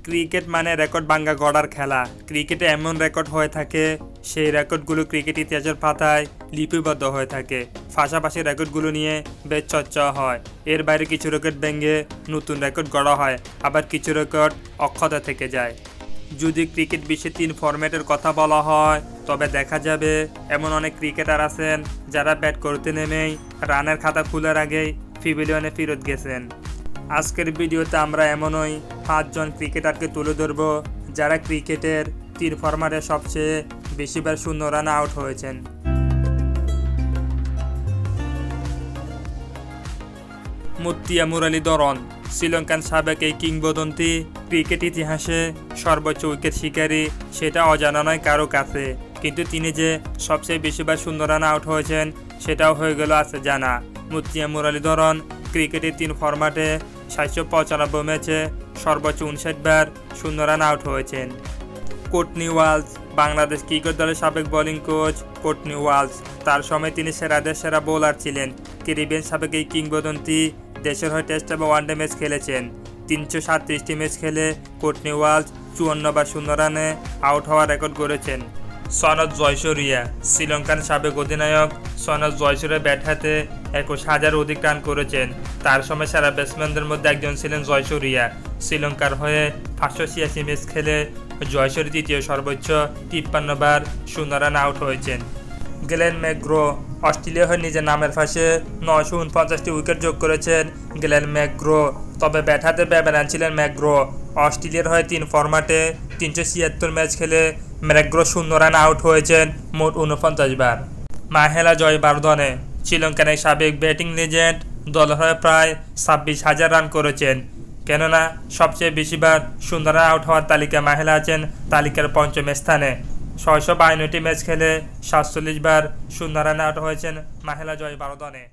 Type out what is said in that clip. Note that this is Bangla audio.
ক্রিকেট মানে রেকর্ড ভাঙা গড়ার খেলা। ক্রিকেটে এমন রেকর্ড হয়ে থাকে, সেই রেকর্ডগুলো ক্রিকেট ইতিহাসের পাতায় লিপিবদ্ধ হয়ে থাকে। পাশাপাশি রেকর্ডগুলো নিয়ে বেশ চর্চা হয়। এর বাইরে কিছু রেকর্ড ভেঙে নতুন রেকর্ড গড়া হয়, আবার কিছু রেকর্ড অক্ষত থেকে যায়। যদি ক্রিকেট বিশ্বে 3 ফরম্যাটের কথা বলা হয়, তবে দেখা যাবে এমন অনেক ক্রিকেটার আছেন যারা ব্যাট করতে নেমেই রানের খাতা খোলার আগেই প্যাভিলিয়নে ফেরত গেছেন। আজকের ভিডিওতে আমরা এমনই 5 জন ক্রিকেটারকে তুলে ধরব যারা ক্রিকেটের 3 ফরম্যাটে সবচেয়ে বেশিবার শূন্য রানে আউট হয়েছেন। মুত্তিয়া মুরালীধরন শ্রীলঙ্কান সাবেক এই কিংবদন্তি ক্রিকেট ইতিহাসে সর্বোচ্চ উইকেট শিকারী সেটা অজানা নয় কারো কাছে, কিন্তু তিনি যে সবচেয়ে বেশিবার শূন্য রানে আউট হয়েছেন সেটাও হয়ে গেল আছে জানা। মুত্তিয়া মুরালীধরন ক্রিকেটের 3 ফরম্যাটে 795 ম্যাচে সর্বোচ্চ 59 বার শূন্য রানে আউট হয়েছেন। কোটনি ওয়ালস বাংলাদেশ ক্রিকেট দলের সাবেক বোলিং কোচ কোটনি ওয়ালস, তার সময় তিনি সেরাদের সেরা বোলার ছিলেন। ক্যারিবিয়ান সাবেক এই কিংবদন্তি দেশের হয়ে টেস্ট এবং ওয়ানডে ম্যাচ খেলেছেন। 337টি ম্যাচ খেলে কোটনি ওয়ালস 54 বার শূন্য রানে আউট হওয়ার রেকর্ড গড়েছেন। সনদ জয়সূরিয়া শ্রীলঙ্কার সাবেক অধিনায়ক সনদ জয়সূরিয়া ব্যাট হাতে 21,000 অধিক রান করেছেন। তার সময় সেরা ব্যাটসম্যানদের মধ্যে একজন ছিলেন জয়সূরিয়া। শ্রীলঙ্কার হয়ে 586 ম্যাচ খেলে জয়সূরিয়া তৃতীয় সর্বোচ্চ 53 বার শূন্য রানে আউট হয়েছেন। গ্লেন ম্যাকগ্রো অস্ট্রেলিয়া হয়ে নিজের নামের পাশে 949টি উইকেট যোগ করেছেন গ্লেন ম্যাকগ্রো, তবে ব্যাট হাতে বেবেরান ছিলেন ম্যাকগ্রো। অস্ট্রেলিয়ার হয়ে 3 ফরম্যাটে 376 ম্যাচ খেলে ম্যাকগ্রো শূন্য রানে আউট হয়েছেন মোট 49 বার। মাহেলা জয়বর্ধনে শ্রীলঙ্কার এই সাবেক ব্যাটিং লিজেন্ড দলের হয়ে প্রায় 26,000 রান করেছেন। কেননা সবচেয়ে বেশিবার শূন্য রানে আউট হওয়ার তালিকায় মাহেলা আছেন তালিকার 5ম স্থানে। 652টি ম্যাচ খেলে 47 বার শূন্য রানে আউট হয়েছেন মাহেলা জয়বর্ধনে।